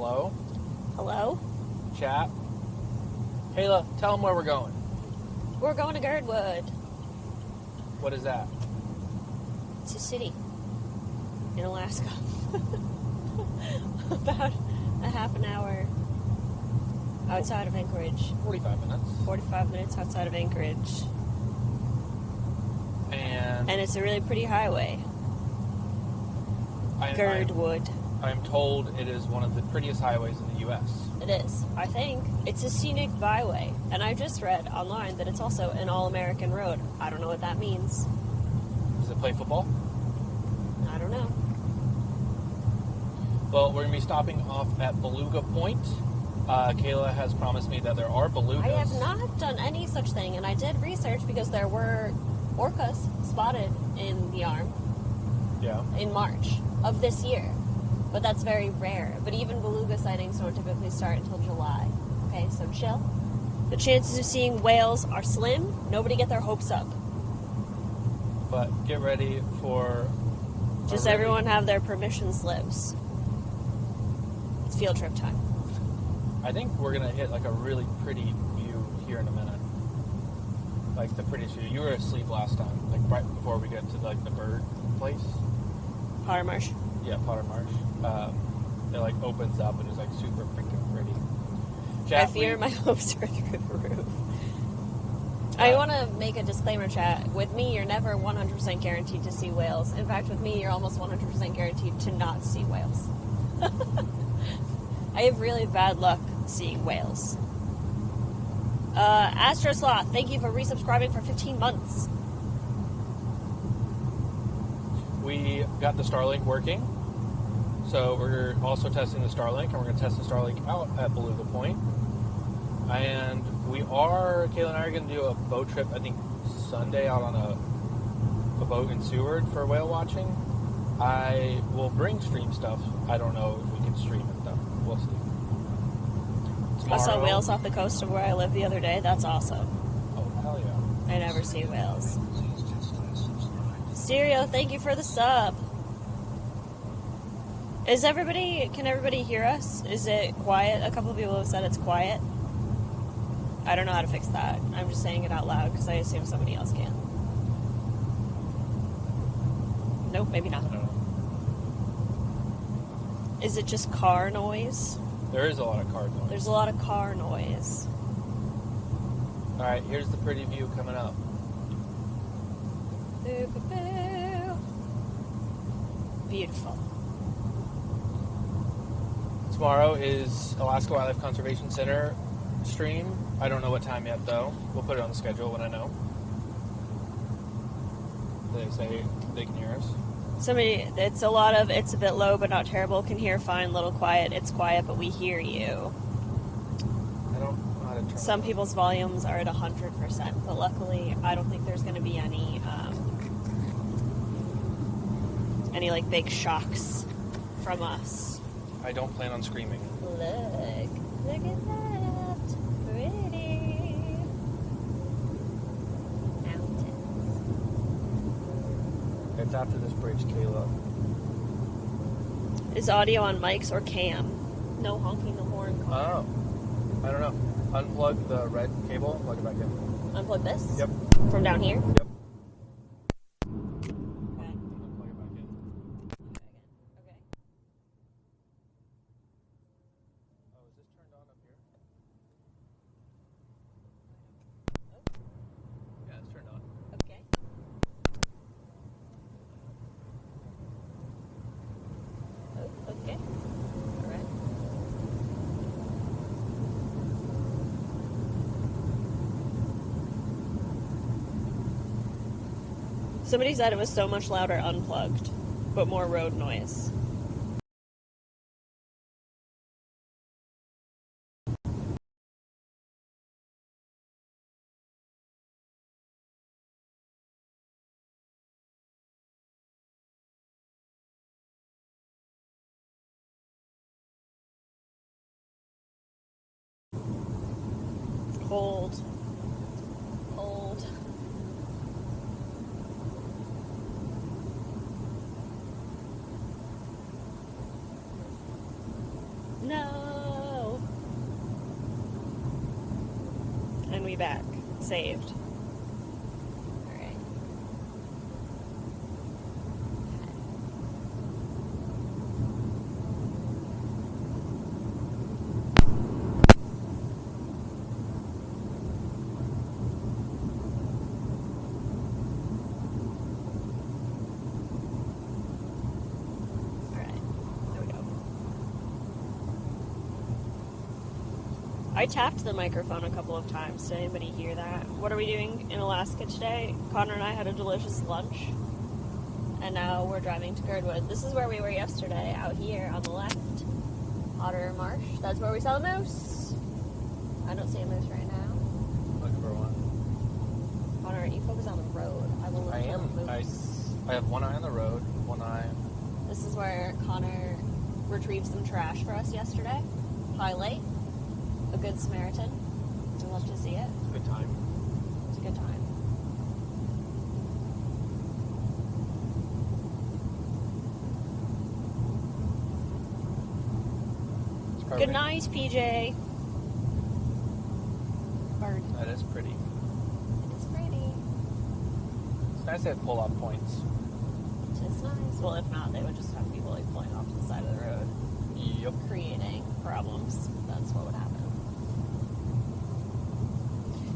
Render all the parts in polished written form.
Hello? Hello? Chat? Kayla, tell them where we're going. We're going to Girdwood. What is that? It's a city in Alaska. About a half an hour outside of Anchorage. 45 minutes. 45 minutes outside of Anchorage. And it's a really pretty highway. Girdwood. I'm told it is one of the prettiest highways in the U.S. It is, I think. It's a scenic byway. And I just read online that it's also an all-American road. I don't know what that means. Does it play football? I don't know. Well, we're going to be stopping off at Beluga Point. Kayla has promised me that there are belugas. I have not done any such thing, and I did research because there were orcas spotted in the arm. Yeah. In March of this year. But that's very rare. But even beluga sightings don't typically start until July. Okay, so chill. The chances of seeing whales are slim. Nobody get their hopes up. But get ready for... Just everyone have their permission slips. It's field trip time. I think we're going to hit like a really pretty view here in a minute. Like the prettiest view. You were asleep last time, like right before we get to like the bird place. Potter Marsh. Yeah, Potter Marsh. It like opens up and it's like super freaking pretty. Chat, I fear my hopes are through the roof. I want to make a disclaimer, chat. With me, you're never 100% guaranteed to see whales. In fact, with me, you're almost 100% guaranteed to not see whales. I have really bad luck seeing whales. Astro Sloth, thank you for resubscribing for 15 months. We got the Starlink working. So we're also testing the Starlink, and we're going to test the Starlink out at Beluga Point. And Kayla and I are going to do a boat trip, I think, Sunday out on a boat in Seward for whale watching. I will bring stream stuff. I don't know if we can stream it, though. We'll see. Tomorrow, I saw whales off the coast of where I live the other day. That's awesome. Oh, hell yeah. I never see whales. Stereo, thank you for the sub. Can everybody hear us? Is it quiet? A couple of people have said it's quiet. I don't know how to fix that. I'm just saying it out loud because I assume somebody else can. Nope, maybe not. Is it just car noise? There is a lot of car noise. There's a lot of car noise. Alright, here's the pretty view coming up. Beautiful. Tomorrow is Alaska Wildlife Conservation Center stream. I don't know what time yet, though. We'll put it on the schedule when I know. They say they can hear us. It's a bit low, but not terrible. Can hear fine, little quiet. It's quiet, but we hear you. I don't know how to turn Some people's volumes are at 100%, but luckily I don't think there's going to be any like big shocks from us. I don't plan on screaming. Look at that. Pretty. Mountains. It's after this bridge, Kayla. Is audio on mics or cam? No honking the horn. Oh. I don't know. Unplug the red cable and plug it back in. Unplug this? Yep. From down here? Yep. Somebody said it was so much louder unplugged, but more road noise. Hold. No. And we back. Saved. Alright. I tapped the microphone a couple of times. Did anybody hear that? What are we doing in Alaska today? Connor and I had a delicious lunch. And now we're driving to Girdwood. This is where we were yesterday, out here on the left. Otter Marsh. That's where we saw the moose. I don't see a moose right now. Looking for one. Connor, you focus on the road. I will look for the moose. I have one eye on the road, one eye. This is where Connor retrieved some trash for us yesterday. Highlight. A good Samaritan. I'd love to see it. Good time. It's a good time. Good night, PJ. Bird. That is pretty. It is pretty. It's nice to have pull-off points. It is nice. Well, if not, they would just have people like pulling off to the side of the road. Yep. Creating problems. That's what would happen.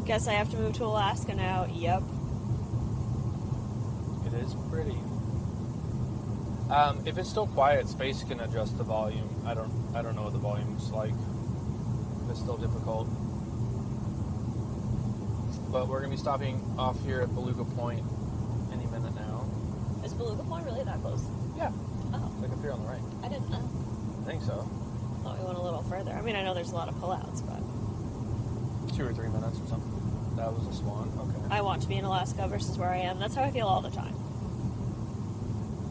Guess I have to move to Alaska now. Yep. It is pretty. If it's still quiet, Space can adjust the volume. I don't know what the volume's like. If it's still difficult. But we're gonna be stopping off here at Beluga Point any minute now. Is Beluga Point really that close? Yeah. Oh. Like up here on the right. I didn't know. I think so. Thought we went a little further. I mean, I know there's a lot of pullouts, but 2 or 3 minutes or something. That was a swan. Okay. I want to be in Alaska versus where I am. That's how I feel all the time.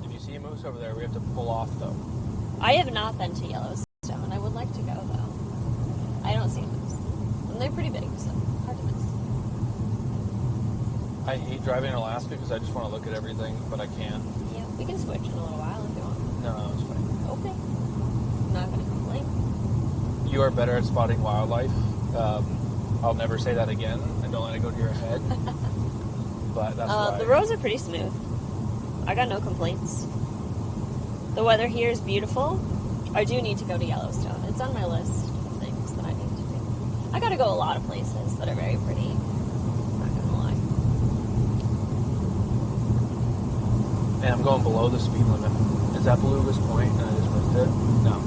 If you see a moose over there, we have to pull off though. I have not been to Yellowstone. I would like to go though. I don't see a moose. And they're pretty big, so hard to miss. I hate driving in Alaska because I just want to look at everything, but I can't. Yeah, we can switch in a little while if you want. No, it's fine. Okay. I'm not going to complain. You are better at spotting wildlife. I'll never say that again, and don't let it go to your head. But that's why. The roads are pretty smooth. I got no complaints. The weather here is beautiful. I do need to go to Yellowstone. It's on my list of things that I need to do. I got to go a lot of places that are very pretty. I'm not going to lie. And I'm going below the speed limit. Is that Beluga's Point? And I just missed it? No.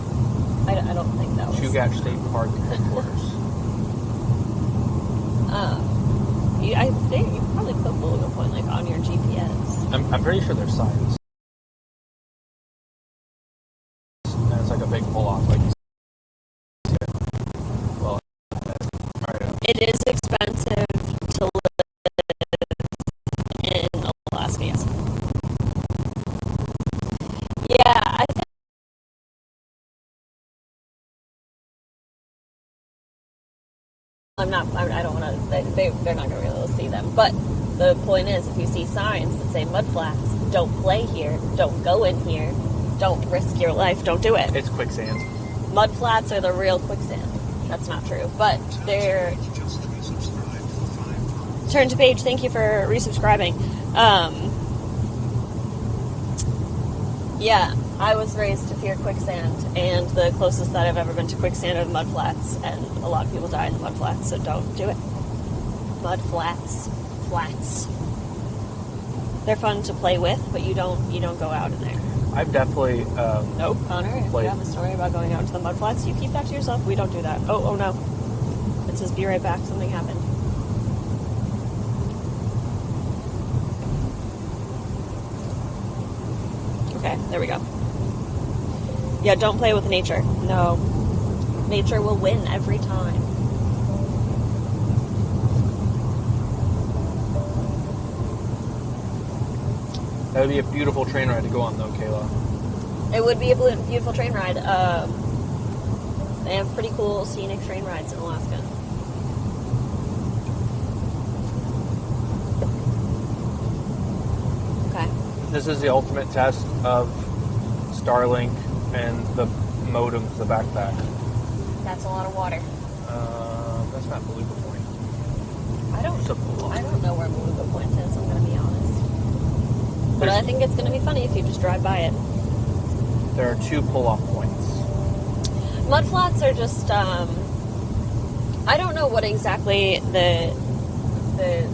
I don't think that was... Chugach State Park headquarters. I think you probably put Beluga Point like on your GPS. I'm pretty sure there's signs. And it's like a big pull-off, like you see it. Well, alright. It is expensive to live in Alaska, yes. Yeah, I think I don't want to, they're not going to be able to see them. But the point is, if you see signs that say mud flats, don't play here, don't go in here, don't risk your life, don't do it. It's quicksand. Mud flats are the real quicksand. That's not true. But they're... Turn to page, thank you for resubscribing. Yeah, I was raised to fear quicksand, and the closest that I've ever been to quicksand are mud flats, and a lot of people die in the mud flats, so don't do it. Mud flats. Flats. They're fun to play with, but you don't go out in there. I've definitely Nope, Connor, if you have a story about going out into the mud flats, you keep that to yourself. We don't do that. Oh no. It says be right back, something happened. Okay, there we go. Yeah, don't play with nature. No. Nature will win every time. That would be a beautiful train ride to go on, though, Kayla. It would be a beautiful train ride. They have pretty cool scenic train rides in Alaska. Okay. This is the ultimate test of Starlink and the modems, the backpack. That's a lot of water. That's not Beluga Point. I don't know where Beluga Point is, I'm going to be honest. But I think it's going to be funny if you just drive by it. There are 2 pull-off points. Mudflats are just, I don't know what exactly the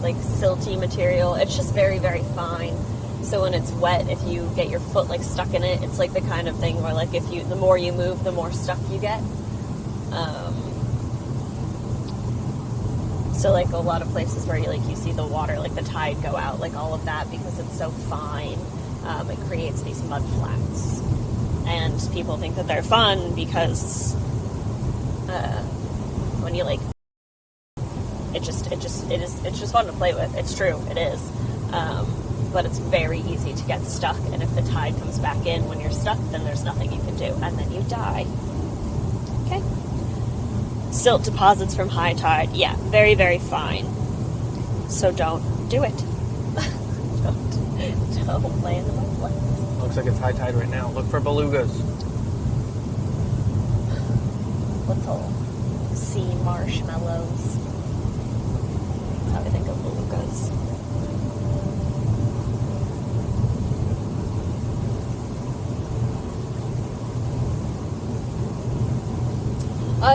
like silty material. It's just very, very fine. So when it's wet, if you get your foot like stuck in it, it's like the kind of thing where like the more you move, the more stuck you get. So like a lot of places where you see the water, like the tide go out, like all of that, because it's so fine, it creates these mud flats. And people think that they're fun because when you like, it's just fun to play with. It's true, it is. But it's very easy to get stuck, and if the tide comes back in when you're stuck, then there's nothing you can do, and then you die. Okay. Silt deposits from high tide. Yeah, very, very fine. So don't do it. don't play in the mudflats. Looks like it's high tide right now. Look for belugas. Little sea marshmallows. That's how I think of belugas.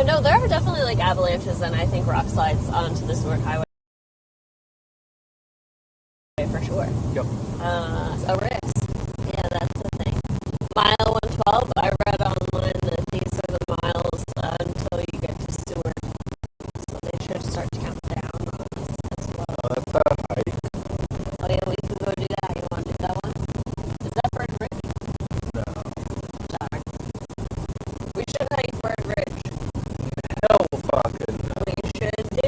No, there are definitely like avalanches and I think rock slides onto the Seward Highway for sure. Yep. A risk. Yeah, that's the thing. Mile 112, I read online that these are the miles until you get to Seward. So they should start to count down on us as well. Oh, that's a hike. Oh yeah, we could go do that. You want to do that one? Is that Bird Ridge? No. Sorry. We should hike Bird Ridge. Hell fucking no. We should do it.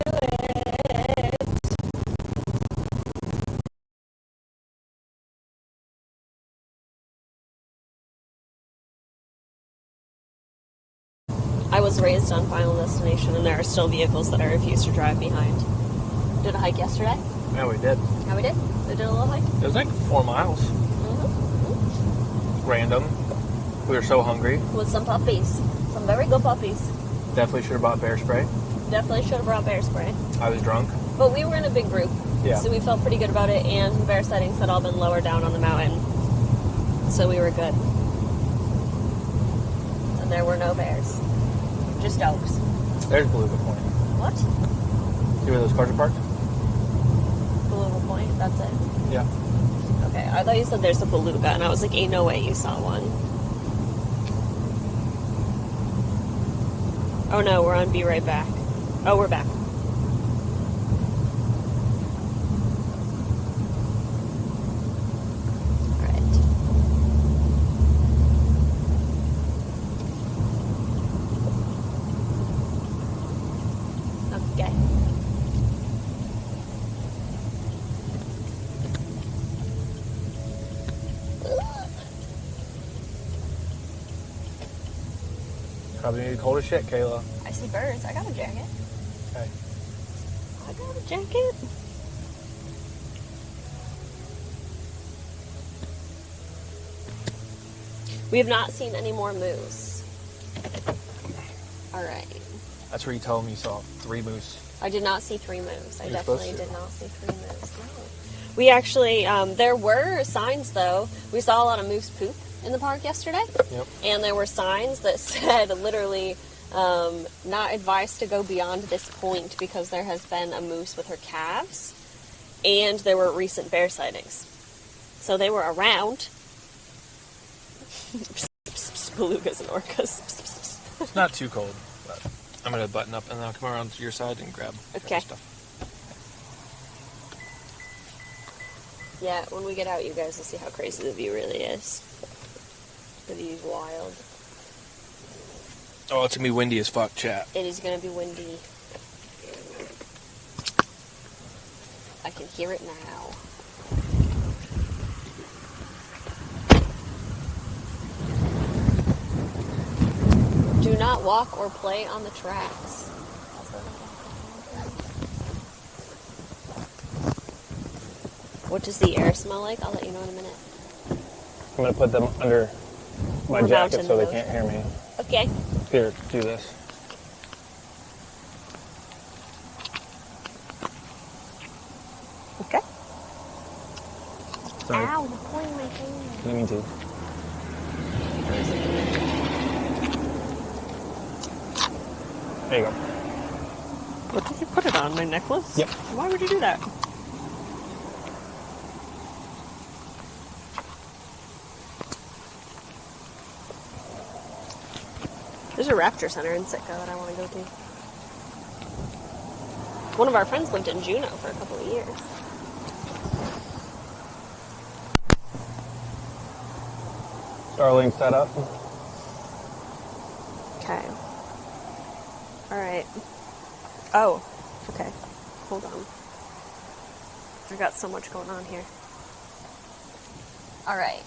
I was raised on Final Destination, and there are still vehicles that I refuse to drive behind. Did a hike yesterday? Yeah, we did. Yeah, we did. We did a little hike. It was like 4 miles. Mm-hmm. Random. We were so hungry. With some puppies. Some very good puppies. Definitely should have bought bear spray. Definitely should have brought bear spray. I was drunk. But we were in a big group. Yeah. So we felt pretty good about it, and the bear sightings had all been lower down on the mountain. So we were good. And there were no bears. Just oaks. There's Beluga Point. What? See where those cars are parked? Beluga Point? That's it? Yeah. Okay, I thought you said there's a beluga, and I was like, ain't no way you saw one. Oh no, we're on Be Right Back. Oh, we're back. Okay. Probably need cold as shit, Kayla. I see birds. I got a jacket. Okay. I got a jacket. We have not seen any more moose. All right. That's where you told me you saw 3 moose. I did not see 3 moose. I You're definitely supposed to. did not see 3 moose. No. We actually, there were signs though. We saw a lot of moose poop in the park yesterday. Yep. And there were signs that said literally, not advised to go beyond this point because there has been a moose with her calves. And there were recent bear sightings. So they were around. Belugas and orcas. It's not too cold, but I'm going to button up and then I'll come around to your side and grab Okay. stuff. Yeah, when we get out, you guys will see how crazy the view really is. The view's wild. Oh, it's going to be windy as fuck, chat. It is going to be windy. I can hear it now. Do not walk or play on the tracks. What does the air smell like? I'll let you know in a minute. I'm going to put them under my We're jacket mountain so they motion. can't hear me. Okay. Here, do this. Sorry. Ow, you're pulling my hand. I didn't mean to. There you go. What did you put it on? My necklace? Yep. Why would you do that? There's a rapture center in Sitka that I want to go to. One of our friends lived in Juneau for a couple of years. Starlink setup. Okay. Alright. Oh, okay. Hold on. I got so much going on here. Alright.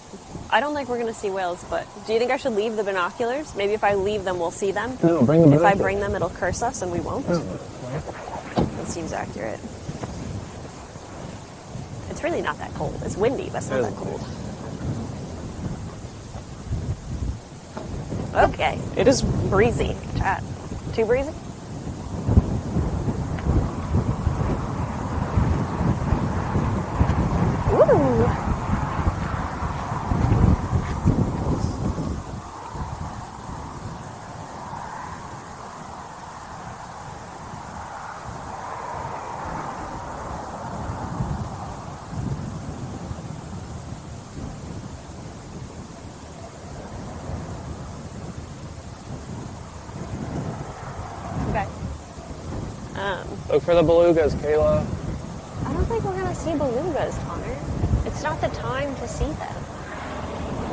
I don't think we're going to see whales, but do you think I should leave the binoculars? Maybe if I leave them, we'll see them? No, bring the If I binoculars. bring them, it'll curse us and we won't? No. That seems accurate. It's really not that cold. It's windy, but it's not that cold. Okay. It is breezy. Chat. Too breezy? Ooh. Okay. Look for the belugas, Kayla. I don't think we're going to see belugas, Connor. It's not the time to see them.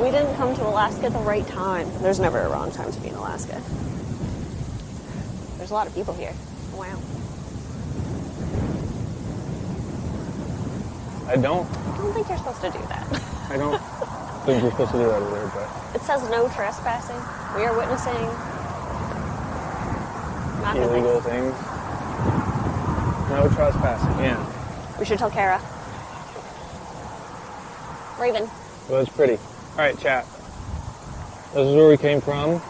We didn't come to Alaska at the right time. There's never a wrong time to be in Alaska. There's a lot of people here. Wow. I don't I don't think you're supposed to do that. I don't think you're supposed to do that either, but It says no trespassing. We are witnessing not good illegal things. things. No trespassing, yeah. We should tell Kara. Raven. Well, it's pretty. Alright, chat. This is where we came from.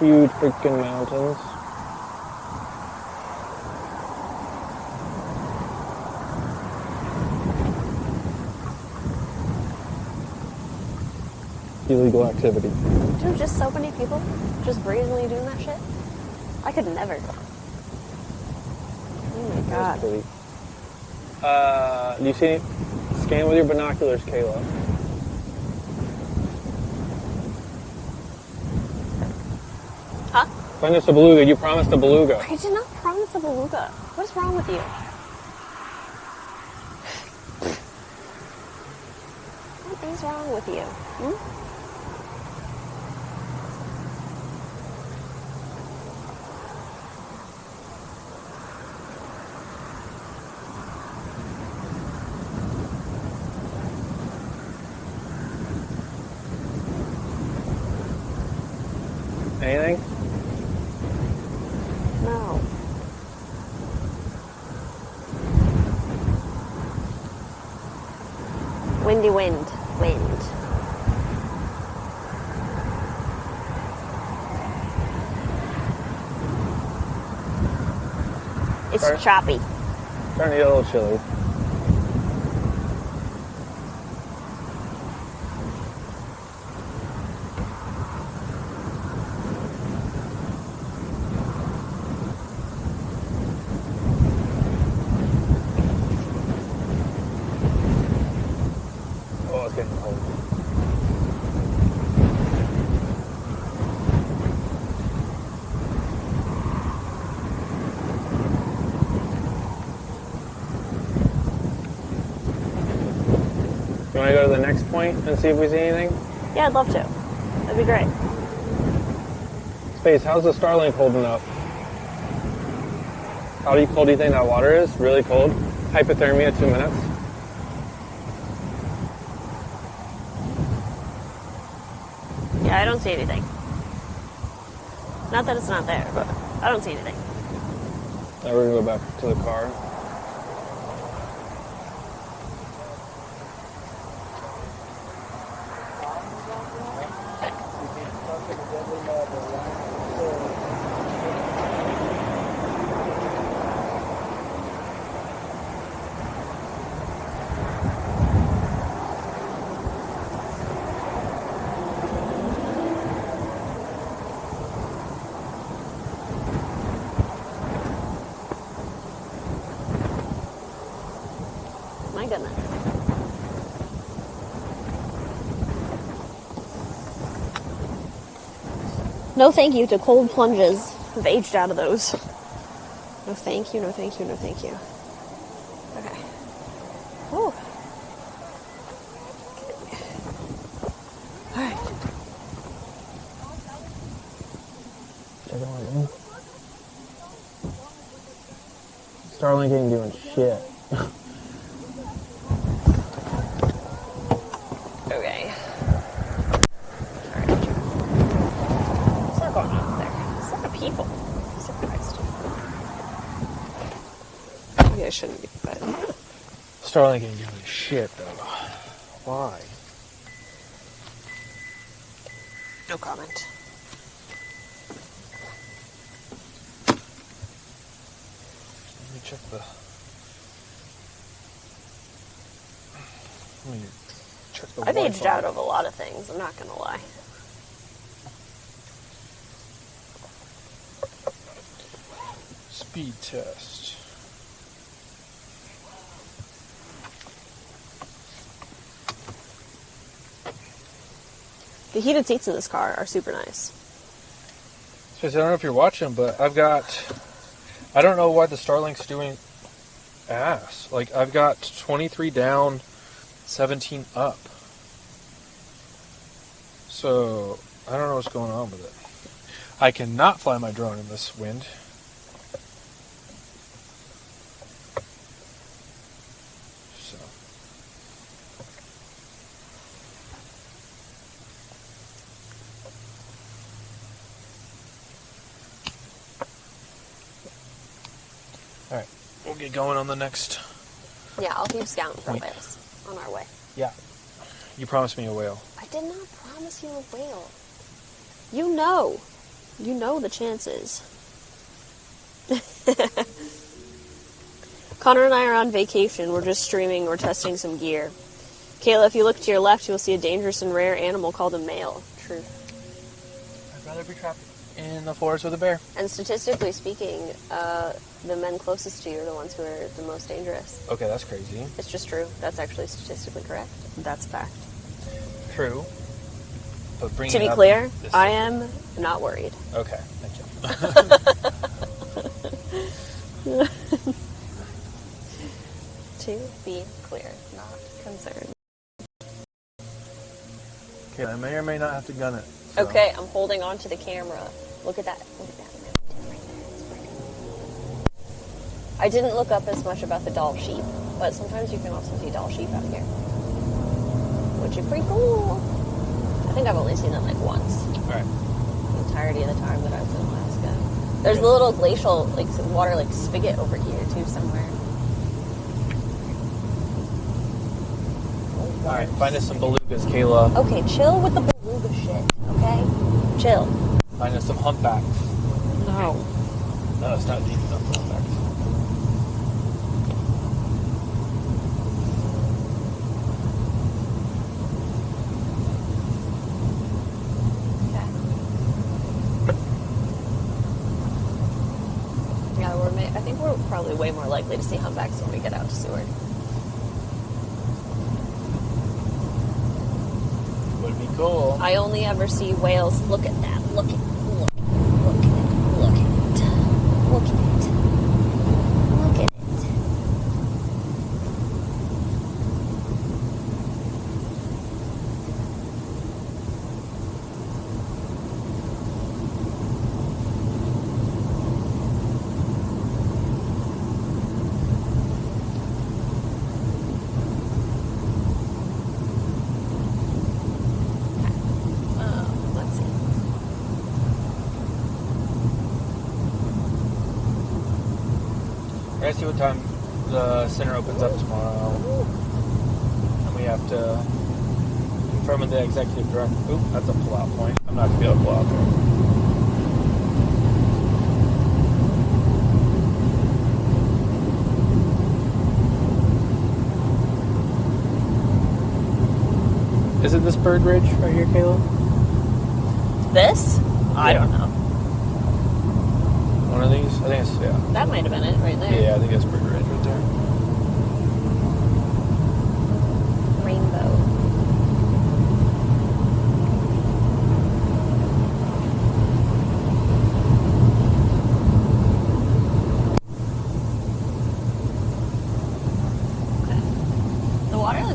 Huge freaking mountains. Illegal activity. Dude, just so many people just brazenly doing that shit. I could never. Oh my That's god. pretty. Do you see? Scan with your binoculars, Kayla. Huh? Find us a beluga. You promised a beluga. I did not promise a beluga. What is wrong with you? What is wrong with you? Hmm? Anything? No. Windy wind. Wind. It's Sorry? choppy. Starting to get a little chilly. Oh, it's getting cold. You want to go to the next point and see if we see anything? Yeah, I'd love to. That'd be great. Space, how's the Starlink holding up? How cold do you think that water is? Really cold? Hypothermia, 2 minutes? Yeah, I don't see anything. Not that it's not there, but I don't see anything. Now we're going to go back to the car. goodness. No thank you to cold plunges. I've aged out of those. No thank you, no thank you, no thank you. Okay. Whew. Alright. Check it out. Starlink ain't doing shit. Okay. Alright. What's that going on there? It's a lot of people. I'm surprised. Maybe I shouldn't be, but... Starlink ain't doing shit, though. Why? No comment. Let me check the... Let me check the I've aged Wi-Fi. out of a lot of things, I'm not gonna lie. Speed test. The heated seats in this car are super nice. So I don't know if you're watching, but I've got... I don't know why the Starlink's doing ass. Like, I've got 23 down, 17 up. So, I don't know what's going on with it. I cannot fly my drone in this wind. So. Alright, we'll get going on the next. Yeah, I'll keep scouting for Point. whales on our way. Yeah. You promised me a whale. I did not promise you a whale. You know. You know the chances. Connor and I are on vacation. We're just streaming. We're testing some gear. Kayla, if you look to your left, you'll see a dangerous and rare animal called a male. True. I'd rather be trapped in the forest with a bear. And statistically speaking, the men closest to you are the ones who are the most dangerous. Okay, that's crazy. It's just true. That's actually statistically correct. That's a fact. True. But bringing To be it up clear, this- I am not worried. Okay, thank you. To be clear, not concerned. Okay, I may or may not have to gun it. so- Okay, I'm holding on to the camera. Look at that. Look at that mountain right there. It's pretty. I didn't look up as much about the doll sheep, but sometimes you can also see doll sheep out here, which is pretty cool. I think I've only seen them like once. Alright. The entirety of the time that I was in Alaska. There's a little glacial, like, water, like, spigot over here, too, somewhere. Alright, find us some belugas, Kayla. Okay, chill with the beluga shit, okay? Chill. Find us some humpbacks. No. No, it's not deep enough for humpbacks. Yeah, I think we're probably way more likely to see humpbacks when we get out to Seward. Would be cool. I only ever see whales. Look at that. Look at it. Look at it. Look at it. Look at it. Look at it. Let's see. I gotta see what time the center opens up tomorrow. And we have to confirm with the executive director. Oop, that's a pull-out point. I'm not gonna be able to pull out there. Is it this bird ridge right here, Kayla? This? I don't know. One of these? I think it's, yeah. That might have been it right there. Yeah, I think it's bird ridge right there.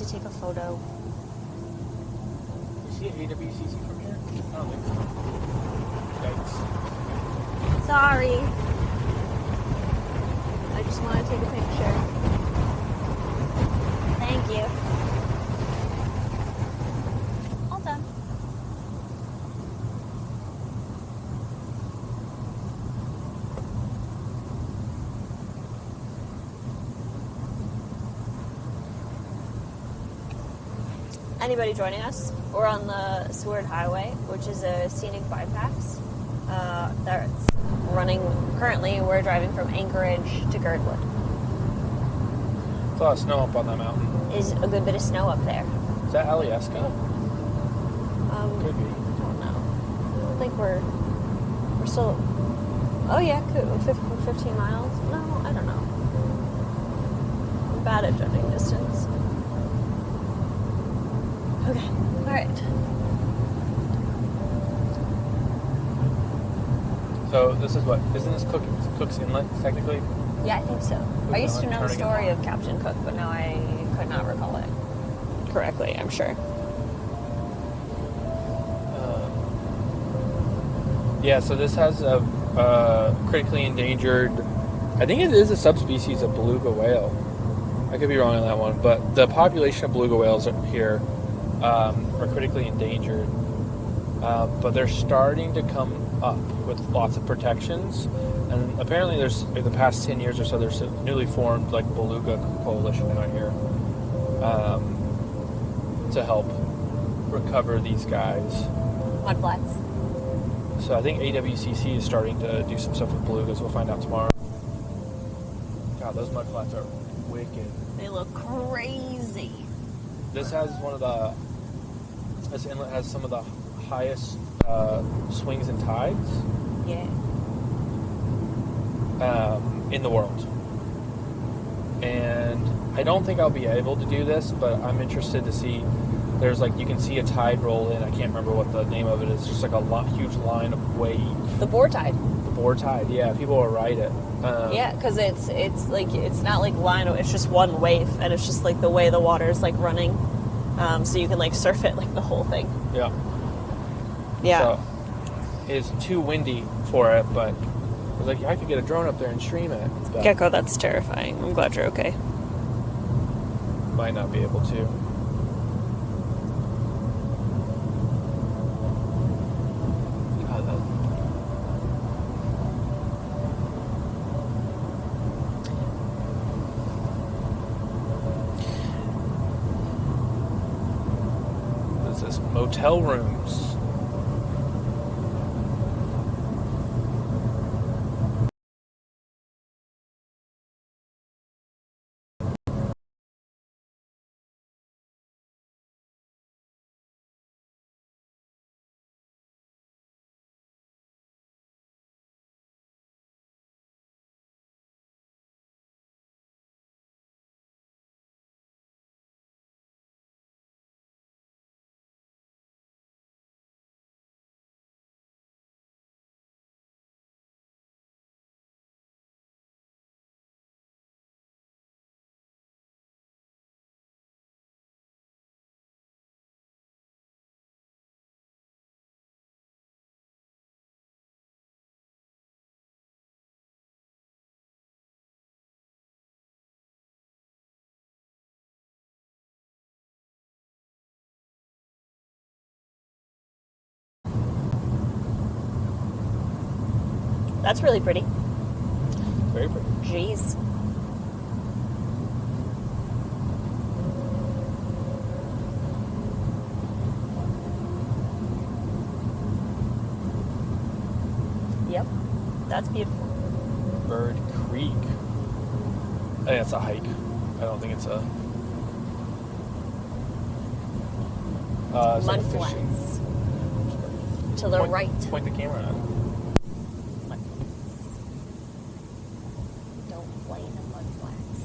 to take a photo. You see AWCC from here? I don't think so. Yikes. Sorry. I just want to take a picture. Thank you. All done. Anybody joining us? We're on the Seward Highway, which is a scenic bypass that's running. Currently, we're driving from Anchorage to Girdwood. There's a lot of snow up on that mountain. Is a good bit of snow up there. Is that Alyeska? Could be. I don't know. I don't think we're still. Oh yeah, 15 miles. No, I don't know. I'm bad at judging distance. Okay. All right. So this is what? Isn't this Cook's Inlet technically? Yeah, I think so. I used to know the story of Captain Cook, but now I could not recall it correctly, I'm sure. Yeah, so this has a critically endangered, I think it is a subspecies of beluga whale. I could be wrong on that one, but the population of beluga whales here are critically endangered. But they're starting to come up with lots of protections. And apparently there's, in the past 10 years or so, there's a newly formed like beluga coalition out here to help recover these guys. Mudflats. So I think AWCC is starting to do some stuff with belugas. We'll find out tomorrow. God, those mudflats are wicked. They look crazy. This has this inlet has some of the highest swings and tides. Yeah. In the world. And I don't think I'll be able to do this, but I'm interested to see. There's like, you can see a tide roll in. I can't remember what the name of it is. Just like a huge line of wave. The boar tide. The boar tide, yeah. People will ride it. Yeah, because it's like, it's not like line. It's just one wave, and it's just like the way the water is like running. So you can like surf it like the whole thing. Yeah. Yeah. So it's too windy for it, but I was like, I could get a drone up there and stream it. But Gecko, that's terrifying. I'm glad you're okay. might not be able to. What is this? Motel rooms. That's really pretty. Very pretty. Jeez. Yep. That's beautiful. Bird Creek. I think it's a hike. I don't think it's a... it's like a fishing. Mudflats. To the right. Point the camera at it. Don't play in the mudflats.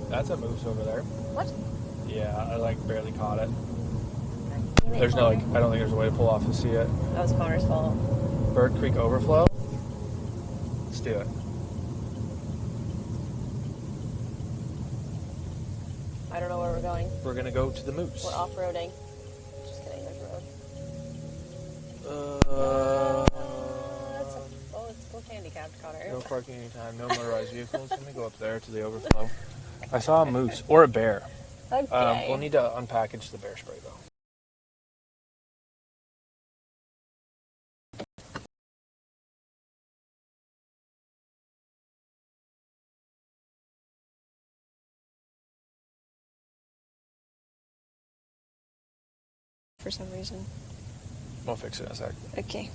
That's a moose over there. What? Yeah, I like barely caught it. Damn it, There's no, like, Connor. I don't think there's a way to pull off to see it. That was Connor's fault. Bird Creek overflow. Let's do it. I don't know where we're going. We're gonna go to the moose. We're off-roading. Just kidding, there's a road. It's full handicapped, Connor. No parking anytime, no motorized vehicles. Let me go up there to the overflow. I saw a moose or a bear. Okay. We'll need to unpackage the bear spray though. For some reason. We'll fix it in a sec. Okay.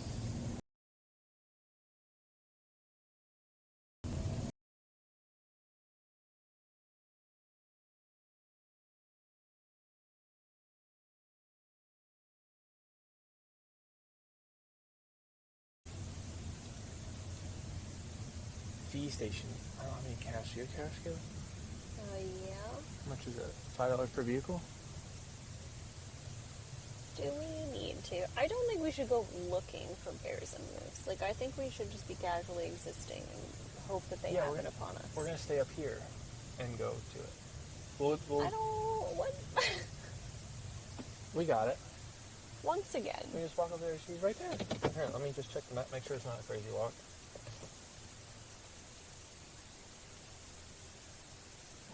Fee station. I don't have any cash. Do you have cash, Kayla? Yeah. How much is it? $5 per vehicle? Do we need to? I don't think we should go looking for bears and moose. Like, I think we should just be casually existing and hope that they happen upon us. We're gonna stay up here and go to it. We'll I don't... What? We got it. Once again. We just walk up there. She's right there. Here, let me just check the map. Make sure it's not a crazy walk.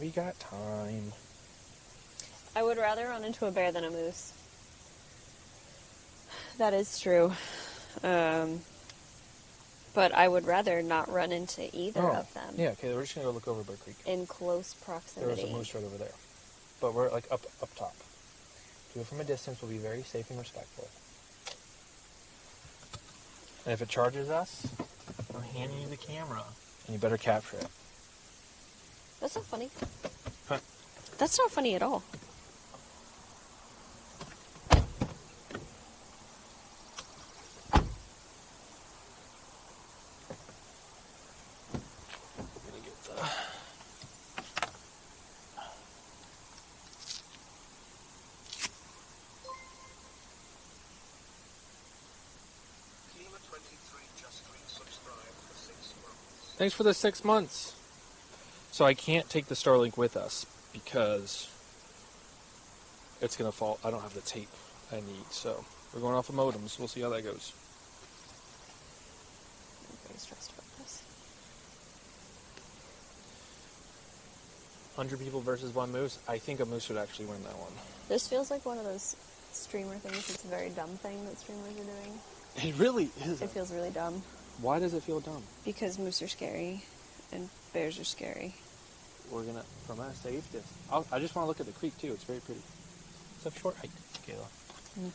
We got time. I would rather run into a bear than a moose. That is true. But I would rather not run into either of them. Yeah, okay, we're just going to go look over Bird Creek. In close proximity. There's a moose right over there. But we're like up top. Do it from a distance. We'll be very safe and respectful. And if it charges us, I'm handing you the camera. And you better capture it. That's not funny. Huh? That's not funny at all. Thanks for the 6 months. So I can't take the Starlink with us because it's going to fall. I don't have the tape I need. So we're going off of modems. We'll see how that goes. I'm very stressed about this. 100 people versus one moose. I think a moose would actually win that one. This feels like one of those streamer things. It's a very dumb thing that streamers are doing. It really is. It feels really dumb. Why does it feel dumb? Because moose are scary and bears are scary. We're going to, from a safe distance. I just want to look at the creek too. It's very pretty. It's a short hike, Kayla.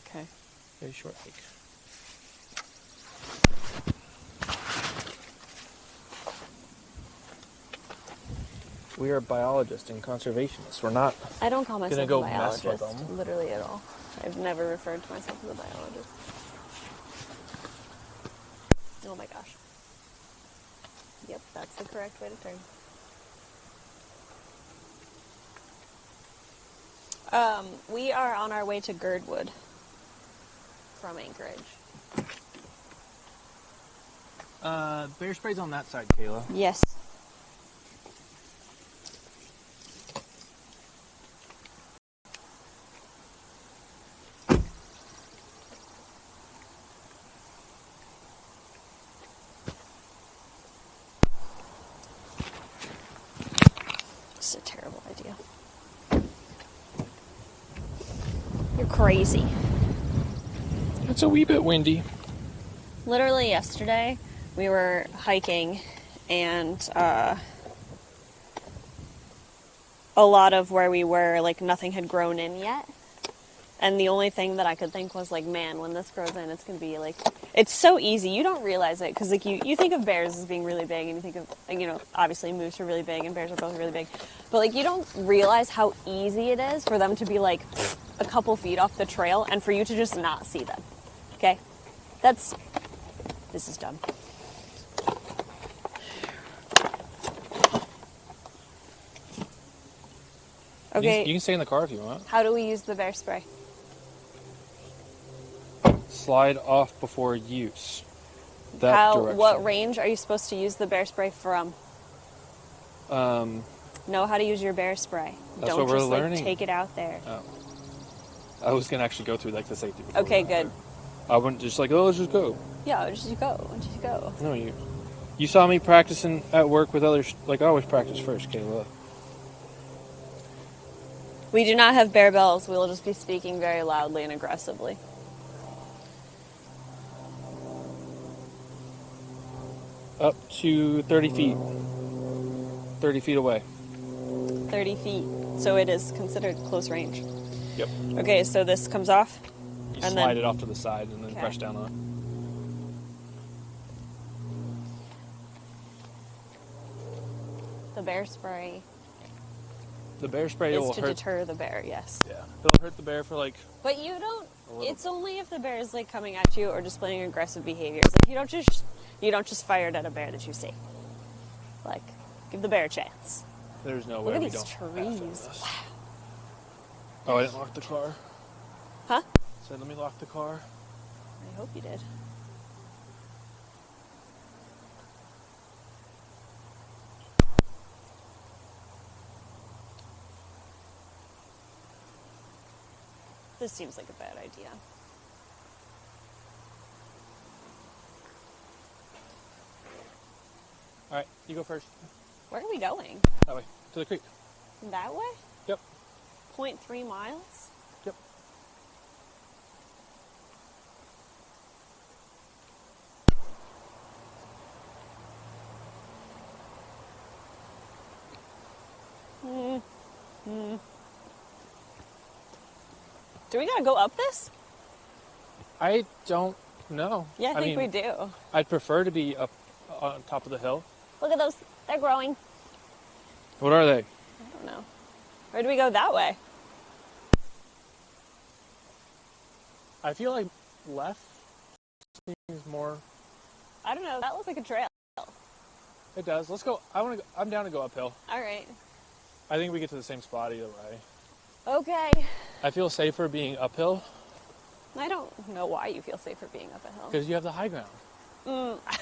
Okay. Very short hike. We are biologists and conservationists. We're not. I don't call myself go a mess with biologist, them. literally at all. I've never referred to myself as a biologist. Oh my gosh. Yep, that's the correct way to turn. We are on our way to Girdwood from Anchorage. Bear spray's on that side, Kayla. Yes. It's a terrible idea. You're crazy. It's a wee bit windy. Literally yesterday, we were hiking, and a lot of where we were, like, nothing had grown in yet. And the only thing that I could think was, like, man, when this grows in, it's going to be, like... It's so easy. You don't realize it, because, like, you think of bears as being really big, and you think of, like, you know, obviously moose are really big, and bears are both really big. But, like, you don't realize how easy it is for them to be, like, a couple feet off the trail, and for you to just not see them. Okay? This is dumb. Okay. You can stay in the car if you want. How do we use the bear spray? Slide off before use. That direction. What range are you supposed to use the bear spray from? Know how to use your bear spray. That's Don't what we're just learning. take it out there. Oh. I was going to actually go through like the safety before. Okay, good. I wouldn't just like, oh, let's just go. Yeah, just go. No, you saw me practicing at work with others. Like, I always practice first, Kayla. We do not have bear bells. We will just be speaking very loudly and aggressively. Up to 30 feet. 30 feet away. 30 feet. So it is considered close range. Yep. Okay, so this comes off. You and slide then, it off to the side and then okay. press down on it. The bear spray The bear spray is will to hurt. deter the bear, yes. Yeah. It'll hurt the bear for like. But you don't. A little. It's only if the bear is like coming at you or displaying aggressive behaviors. Like you don't just fire it at a bear that you see. Like, give the bear a chance. There's no Look way at we these don't. trees. Wow. Oh, I didn't lock the car. Huh? Said, let me lock the car. I hope you did. This seems like a bad idea. All right, you go first. Where are we going? That way, to the creek. That way? Yep. 0.3 miles? Yep. Do we gotta go up this? I don't know. Yeah, I think we mean, do. I'd prefer to be up on top of the hill. Look at those. They're growing. What are they? I don't know. Or do we go that way? I feel like left seems more. I don't know. That looks like a trail. It does. Let's go. I'm down to go uphill. All right. I think we get to the same spot either way. Okay. I feel safer being uphill I don't know why you feel safer being up a hill. because you have the high ground.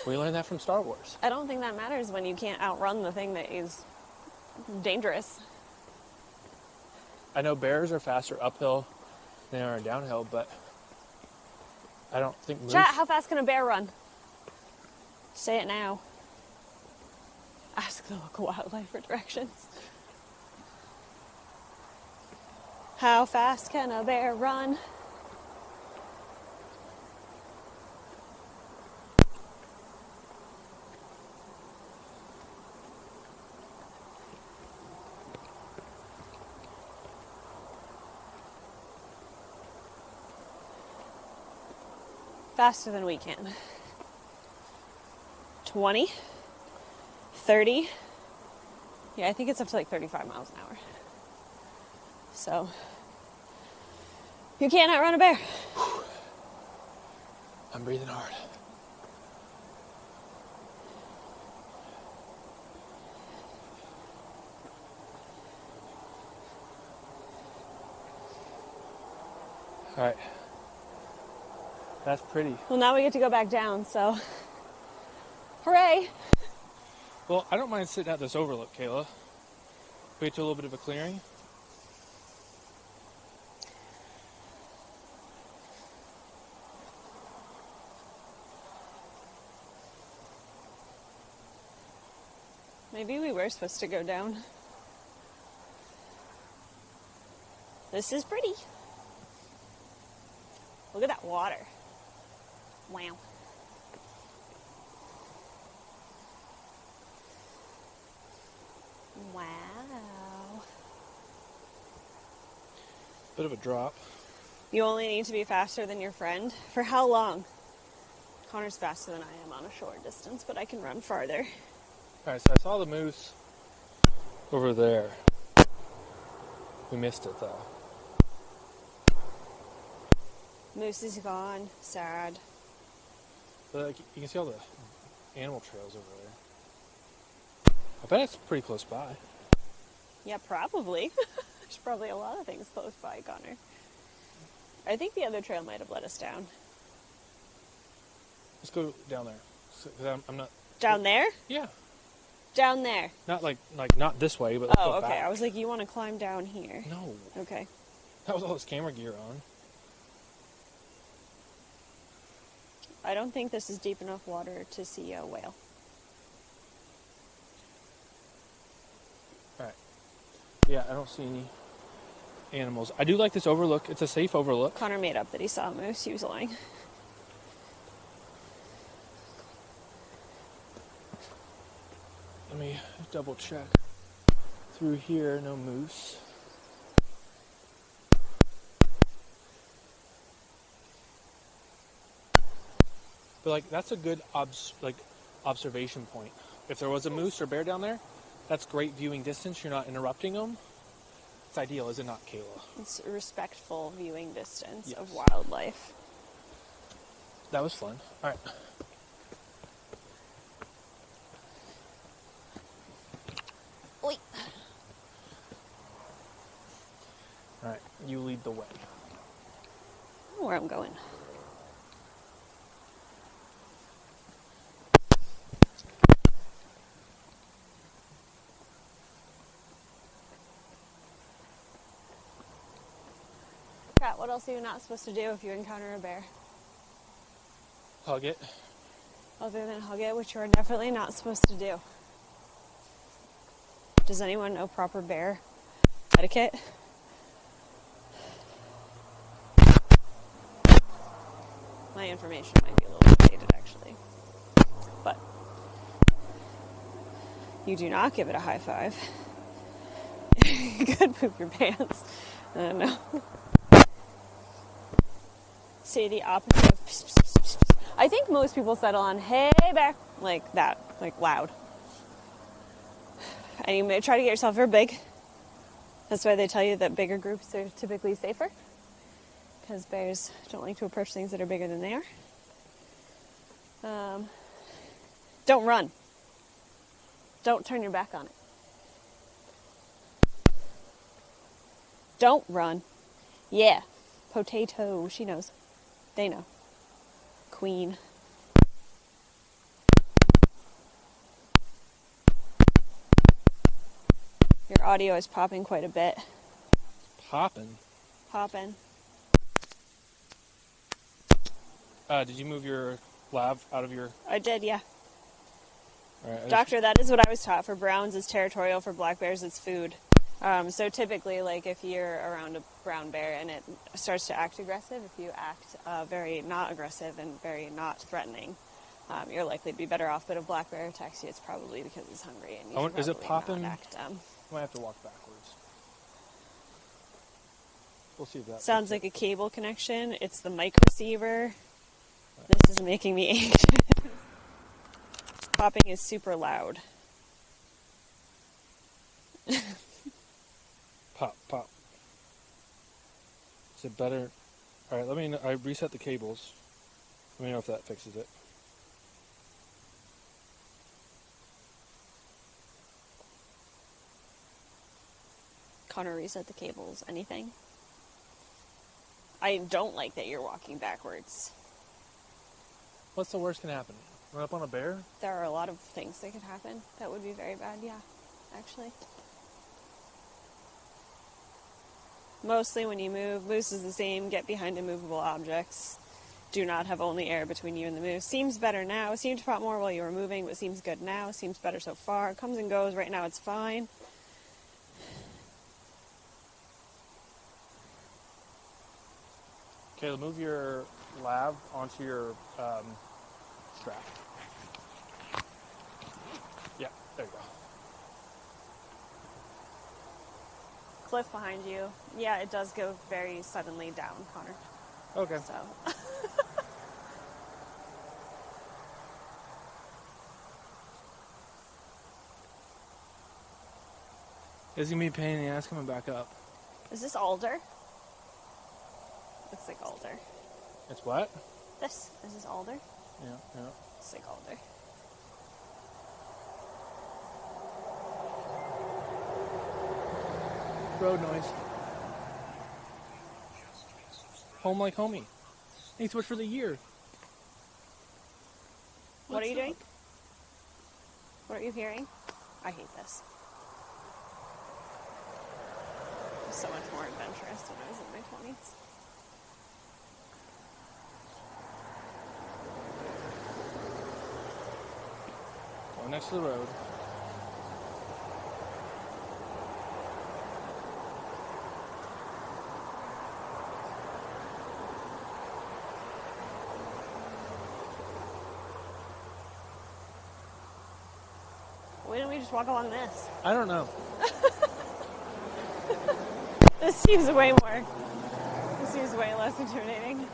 We learned that from Star Wars. I don't think that matters when you can't outrun the thing that is dangerous. I know bears are faster uphill than they are downhill, but I don't think moose. Chat, how fast can a bear run? Say it now. Ask the local wildlife for directions. How fast can a bear run? Faster than we can. 20, 30. Yeah, I think it's up to like 35 miles an hour. So, you can't outrun a bear. I'm breathing hard. All right. That's pretty. Well, now we get to go back down, so hooray! Well, I don't mind sitting at this overlook, Kayla. Wait till a little bit of a clearing. Maybe we were supposed to go down. This is pretty. Look at that water. Wow. Wow. Bit of a drop. You only need to be faster than your friend. For how long? Connor's faster than I am on a short distance, but I can run farther. All right, so I saw the moose over there. We missed it, though. Moose is gone. Sad. But like, you can see all the animal trails over there. I bet it's pretty close by. Yeah, probably. There's probably a lot of things close by, Connor. I think the other trail might have let us down. Let's go down there. 'Cause I'm not... Down there? Yeah. Down there. Not like not this way, but let's go okay. back. I was like, you want to climb down here? No. Okay. That was all this camera gear on. I don't think this is deep enough water to see a whale. All right. Yeah, I don't see any animals. I do like this overlook. It's a safe overlook. Connor made up that he saw a moose. He was lying. Let me double check. Through here, no moose. But like that's a good observation point. If there was a moose or bear down there, that's great viewing distance. You're not interrupting them. It's ideal, is it not, Kayla? It's a respectful viewing distance Yes. of wildlife. That was fun. All right. Oi. All right. You lead the way. I don't know where I'm going. Kat, what else are you not supposed to do if you encounter a bear? Hug it. Other than hug it, which you are definitely not supposed to do. Does anyone know proper bear etiquette? My information might be a little outdated, actually. But you do not give it a high five. You could poop your pants. I don't know. Say the opposite of pss, pss, pss, pss. I think most people settle on, hey bear, like that, like loud. And you may try to get yourself very big. That's why they tell you that bigger groups are typically safer. Because bears don't like to approach things that are bigger than they are. Don't run. Don't turn your back on it. Don't run. Yeah. Potato. She knows. They know. Queen. Your audio is popping quite a bit. Popping. Popping. Did you move your lav out of your... I did, yeah. All right, Doctor, that is what I was taught. For browns, it's territorial. For black bears, it's food. So typically, like, if you're around a brown bear and it starts to act aggressive, if you act very not aggressive and very not threatening, you're likely to be better off. But if a black bear attacks you, it's probably because it's hungry. And you should is it probably popping? not act, I might have to walk backwards. We'll see if that... sounds like a cable connection. It's the mic receiver. This is making me anxious. Popping is super loud. Pop, pop. Is it better? All right, let me know. I reset the cables. Let me know if that fixes it. Connor, reset the cables. Anything? I don't like that you're walking backwards. What's the worst can happen? Run up on a bear? There are a lot of things that could happen that would be very bad, yeah, actually. Mostly when you move, moose is the same, get behind immovable objects. Do not have only air between you and the moose. Seems better now. It seemed to pop more while you were moving, but seems good now. Seems better so far. It comes and goes. Right now it's fine. Kayla, move your lav onto your strap. Yeah, there you go. Cliff behind you. Yeah, it does go very suddenly down, Connor. Okay. So. It's going to be a pain in the ass coming back up. Is this alder? Looks like alder. It's what? This. Is this alder? Yeah, yeah. Looks like alder. Road noise. Home like homie. Hey, switch for the year. What are you doing? up? What are you hearing? I hate this. I was so much more adventurous when I was in my 20s. Go next to the road. Why don't we just walk along this? I don't know. This seems way less intimidating.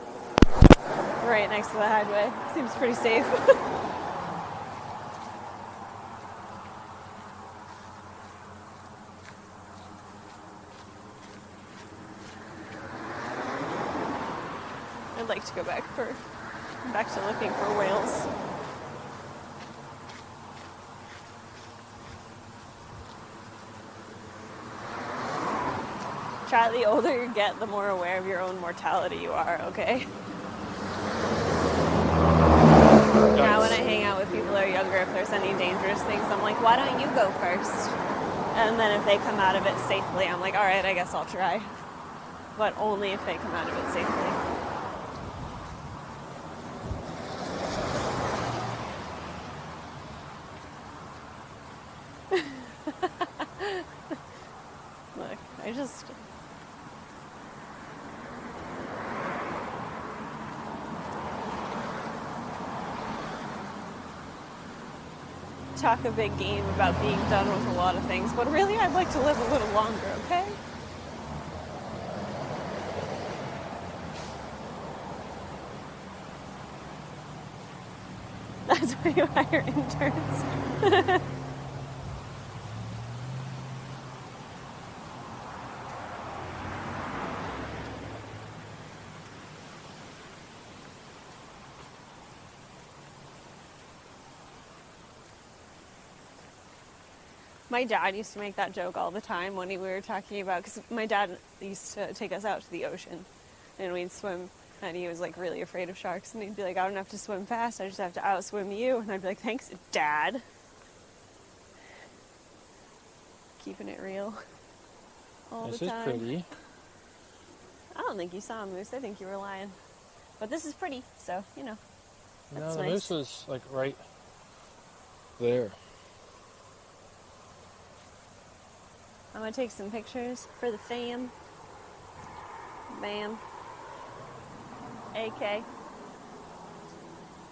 Right next to the highway. Seems pretty safe. I'd like to go back to looking for whales. Chat, the older you get, the more aware of your own mortality you are, okay? Now when I hang out with people who are younger, if there's any dangerous things, I'm like, why don't you go first? And then if they come out of it safely, I'm like, all right, I guess I'll try. But only if they come out of it safely. Look, I just... talk a big game about being done with a lot of things, but really I'd like to live a little longer, okay? That's why you hire interns. My dad used to make that joke all the time when we were talking about, because my dad used to take us out to the ocean and we'd swim, and he was like really afraid of sharks, and he'd be like, I don't have to swim fast, I just have to outswim you. And I'd be like, thanks, Dad. Keeping it real all the time. This is pretty. I don't think you saw a moose, I think you were lying. But this is pretty, so, you know. No, the nice. moose was like right there. I'm gonna take some pictures for the fam. Bam. AK.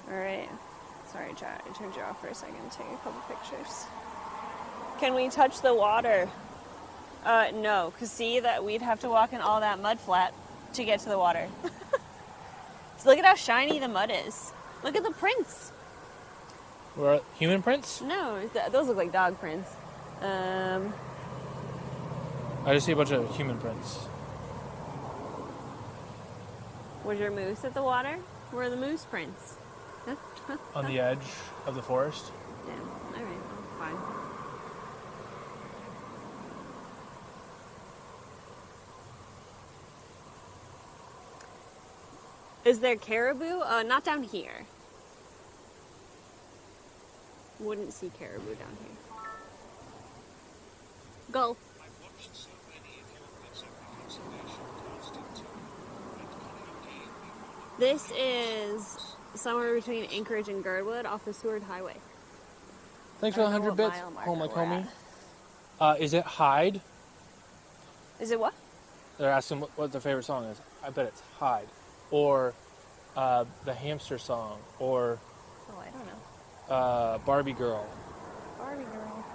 Alright. Sorry, chat. I turned you off for a second to take a couple pictures. Can we touch the water? No, because see that we'd have to walk in all that mud flat to get to the water. So look at how shiny the mud is. Look at the prints. Were human prints? No, those look like dog prints. I just see a bunch of human prints. Was your moose at the water? Where are the moose prints? On the edge of the forest. Yeah, alright, well, fine. Is there caribou? Not down here. Wouldn't see caribou down here. Go. This is somewhere between Anchorage and Girdwood off the Seward Highway. Thanks for the 100 bits. Oh my homie. Is it Hide? Is it what? They're asking what their favorite song is. I bet it's Hide. Or the Hamster song. Or Oh, I don't know. Barbie Girl. Barbie Girl.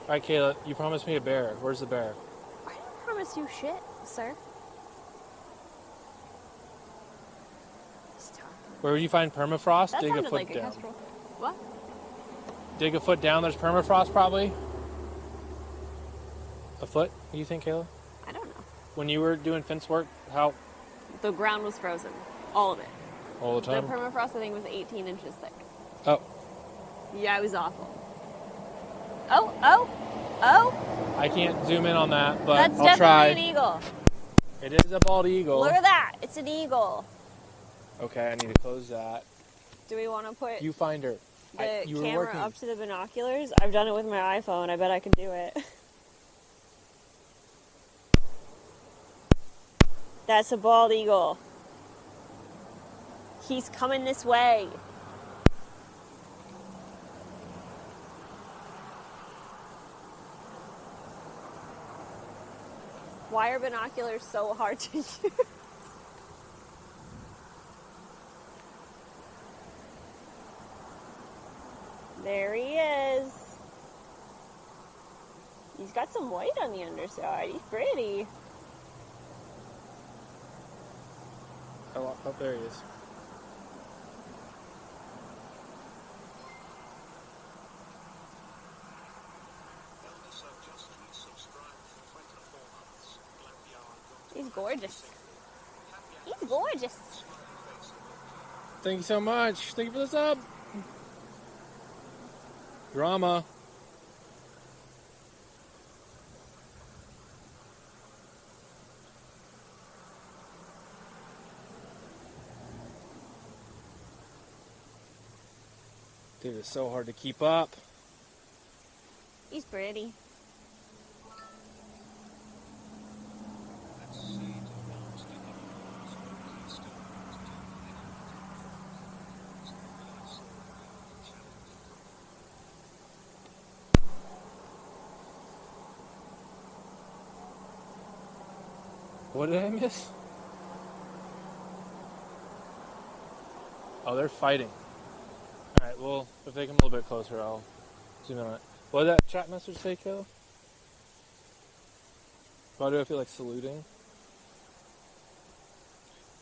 Alright, Kayla, you promised me a bear. Where's the bear? I didn't promise you shit, sir. Where would you find permafrost? That Dig a sounded foot like down. a kestrel. What? Dig a foot down, there's permafrost probably? A foot, you think, Kayla? I don't know. When you were doing fence work, how? The ground was frozen. All of it. All the time? The permafrost, I think, was 18 inches thick. Oh. Yeah, it was awful. Oh! I can't zoom in on that, but That's I'll try. definitely an eagle. It is a bald eagle. Look at that. It's an eagle. Okay, I need to close that. Do we want to put... You find her. The You were camera working. up to the binoculars. I've done it with my iPhone. I bet I can do it. That's a bald eagle. He's coming this way. Why are binoculars so hard to use? There he is. He's got some white on the underside. He's pretty. Oh, there he is. He's gorgeous. He's gorgeous. Thank you so much. Thank you for the sub. Drama. Dude, it's so hard to keep up. He's pretty. What did I miss? Oh, they're fighting. Alright, well, if they come a little bit closer, I'll zoom in on it. What did that chat message say, Kayla? Why do I feel like saluting?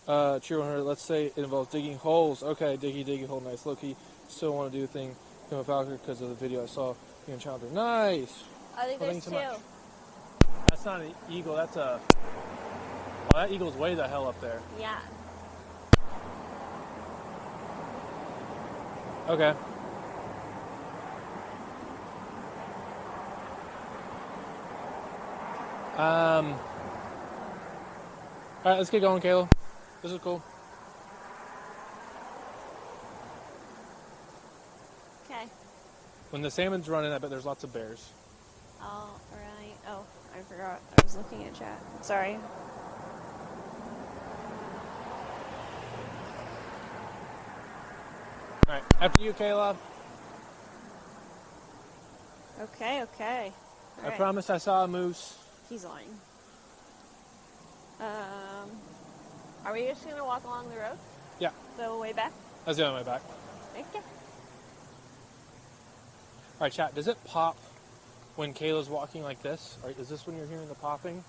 Cheer 100, let's say it involves digging holes. Okay, diggy hole, nice. Low-key, still want to do the thing from a Falcon because of the video I saw you and Chandler. Nice! I think Well, there's thank you so two. much. That's not an eagle, that's a... Oh, that eagle's way the hell up there. Yeah. Okay. Alright, let's get going, Kayla. This is cool. Okay. When the salmon's running, I bet there's lots of bears. All right. Oh, I forgot. I was looking at chat. Sorry. Alright, after you, Kayla. Okay. I Alright. promise I saw a moose. He's lying. Are we just gonna walk along the road? Yeah, The way back? that's the other way back. Okay. Alright, chat, does it pop when Kayla's walking like this? Or is this when you're hearing the popping?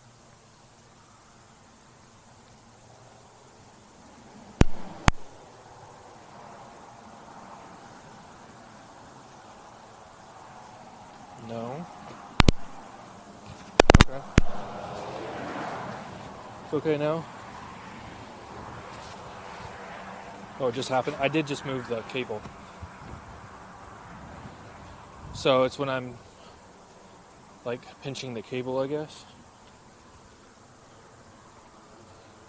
No. Okay. It's okay now? Oh, it just happened. I did just move the cable. So it's when I'm like pinching the cable, I guess.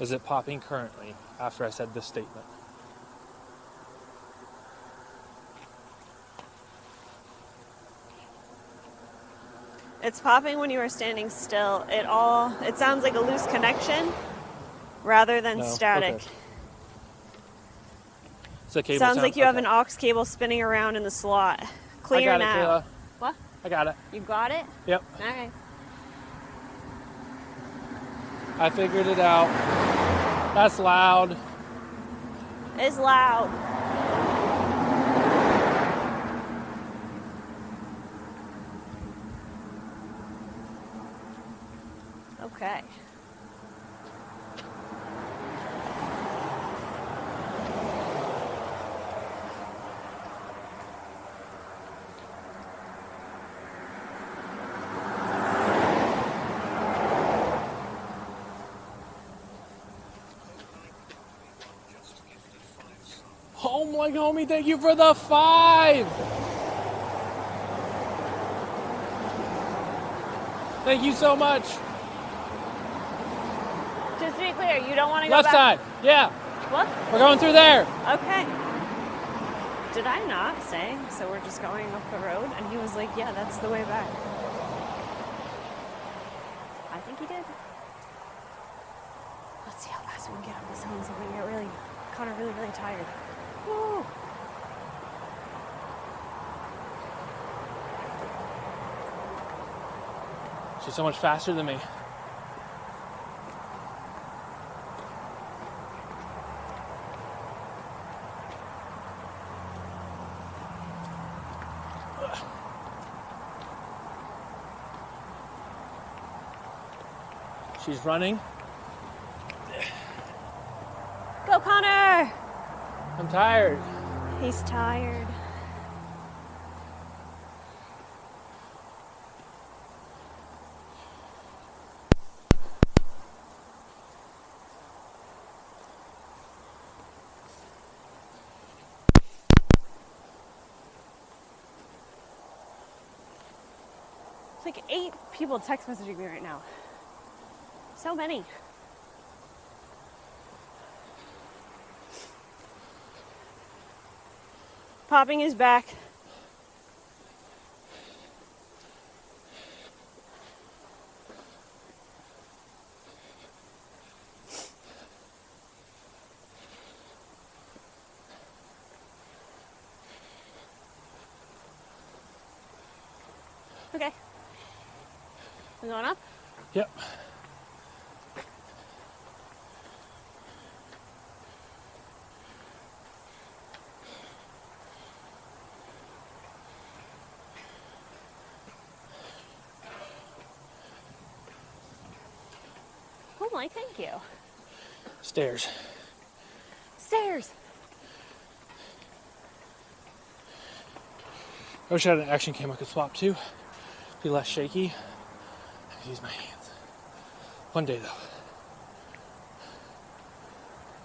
Is it popping currently after I said this statement? It's popping when you are standing still. It sounds like a loose connection rather than No? static. Okay. So cable Sounds like you have okay. an aux cable spinning around in the slot. Clear I got now. it, Kayla. What? I got it. You got it? Yep. Okay. I figured it out. That's loud. It's loud. Okay. Oh my homie, thank you for the 5! Thank you so much. Just to be clear, you don't want to go Left back. side. Yeah. What? We're going through there. Okay. did I not say, so we're just going up the road? And he was like, yeah, that's the way back. I think he did. Let's see how fast we can get up this hill so we can get really tired. Woo! She's so much faster than me. She's running. Go, Connor! I'm tired. He's tired. It's like 8 people text messaging me right now. So many. Popping his back. Okay. We going up? Yep. Oh my, thank you. Stairs. Stairs. I wish I had an action cam I could swap to. Be less shaky. I could use my hands. One day though.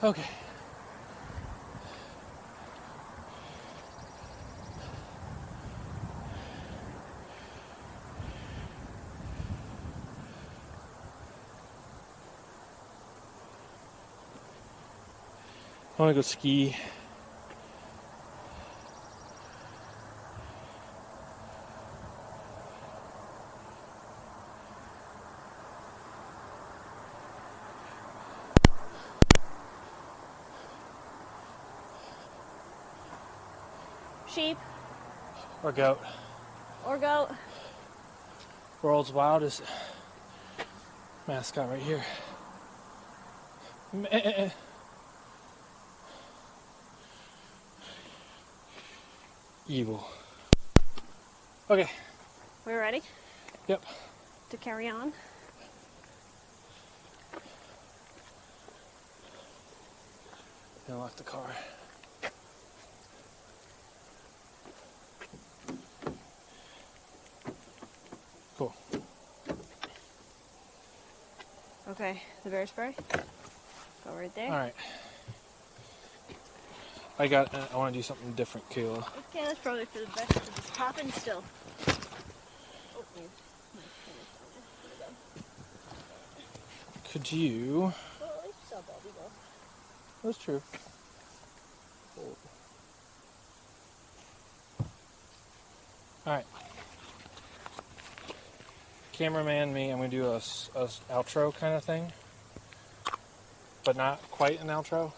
Okay. I want to go ski. Sheep. Or goat. Or goat. World's wildest mascot right here. Meh. Evil. Okay. We're ready Yep. to carry on. Unlock the car. Cool. Okay, the bear spray. Go right there. All right. I want to do something different, Kayla. Okay, that's probably for the best. We're just popping still. Oh, my Could you? well, at least saw Bobby go. That's true. All right. Cameraman me, I'm going to do a outro kind of thing. But not quite an outro.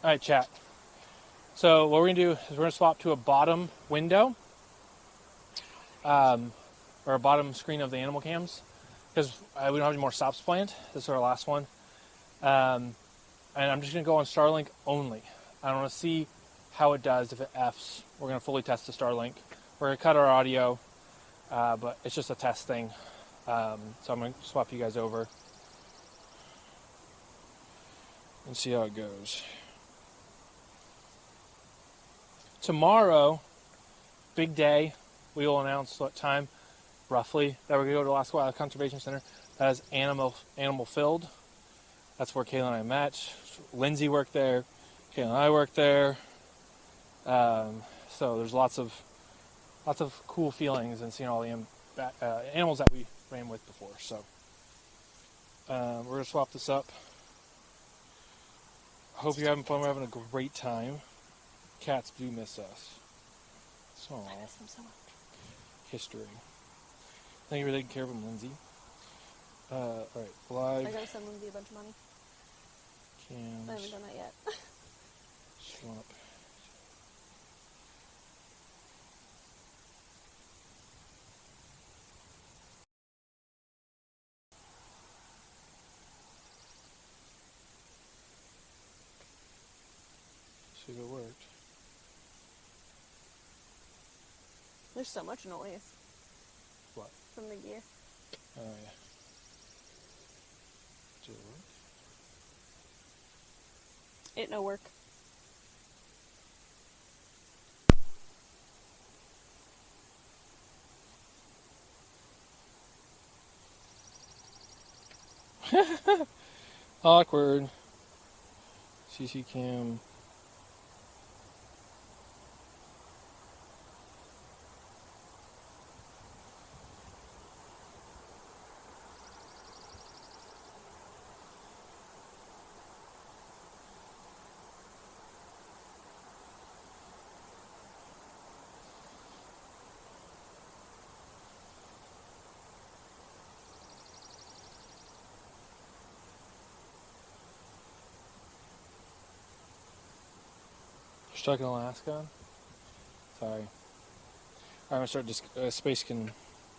All right, chat. So what we're going to do is we're going to swap to a bottom window. Or a bottom screen of the animal cams. Because we don't have any more stops planned. This is our last one. And I'm just going to go on Starlink only. I want to see how it does if it Fs. We're going to fully test the Starlink. We're going to cut our audio, but it's just a test thing. So I'm going to swap you guys over and see how it goes. Tomorrow, big day, we will announce what time, roughly, that we're going to go to Alaska Wildlife Conservation Center. That is animal filled. That's where Kayla and I met. Lindsay worked there. Kayla and I worked there. So there's lots of cool feelings and seeing all the animals that we ran with before. So we're gonna swap this up. Hope you're having fun. We're having a great time. Cats do miss us. So, I miss them so much. history. Thank you for taking care of them, Lindsay. Alright, live. I gotta send Lindsay a bunch of money. Cams. I haven't done that yet. Swap. See if it worked. There's so much noise. What? From the gear. Oh, yeah. Did it work? It no work. Awkward. CC cam. Stuck in Alaska? Sorry. Alright, I'm gonna start Space can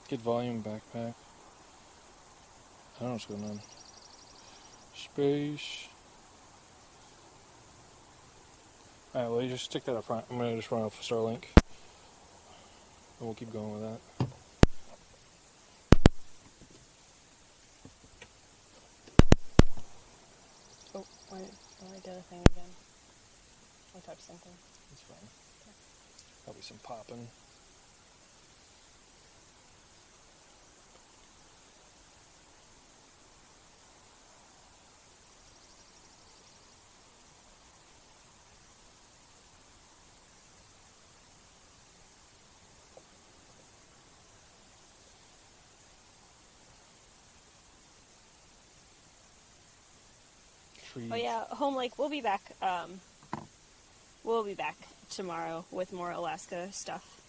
get volume backpack. I don't know what's going on. Space. Alright, well, you just stick that up front. I'm gonna just run off Starlink. And we'll keep going with that. Oh, why did a thing again? I touched something. That's fine. Probably some popping. Trees. Oh yeah, Home Lake, we'll be back. We'll be back tomorrow with more Alaska stuff.